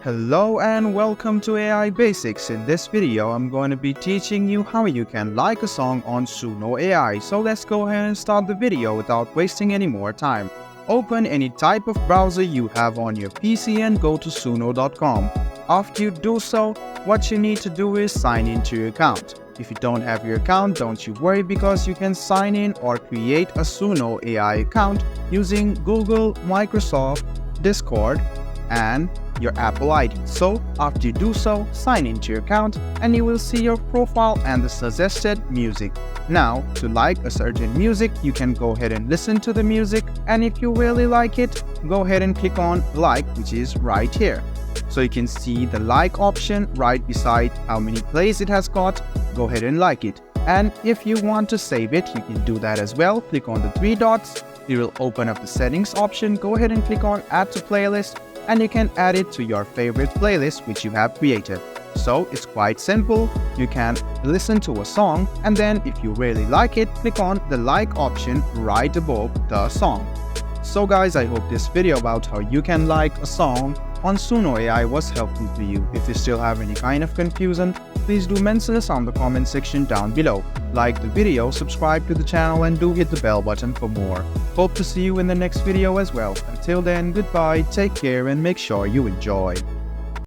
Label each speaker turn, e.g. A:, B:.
A: Hello and welcome to AI Basics. In this video, I'm going to be teaching you how you can like a song on Suno AI. So let's go ahead and start the video without wasting any more time. Open any type of browser you have on your PC and go to suno.com. After you do so, what you need to do is sign into your account. If you don't have your account, don't you worry, because you can sign in or create a Suno AI account using Google, Microsoft, Discord, and your Apple ID. So after you do so, sign into your account and you will see your profile and the suggested music. Now, to like a certain music, you can go ahead and listen to the music, and if you really like it, go ahead and click on like, which is right here. So you can see the like option right beside how many plays it has got. Go ahead and like it. And if you want to save it, you can do that as well. Click on the three dots. It will open up the settings option. Go ahead and click on add to playlist, and you can add it to your favorite playlist which you have created. So it's quite simple. You can listen to a song, and then if you really like it, click on the like option right above the song. So guys, I hope this video about how you can like a song on Suno AI was helpful to you. If you still have any kind of confusion, please do mention us on the comment section down below. Like the video, subscribe to the channel, and do hit the bell button for more. Hope to see you in the next video as well. Until then, goodbye, take care, and make sure you enjoy.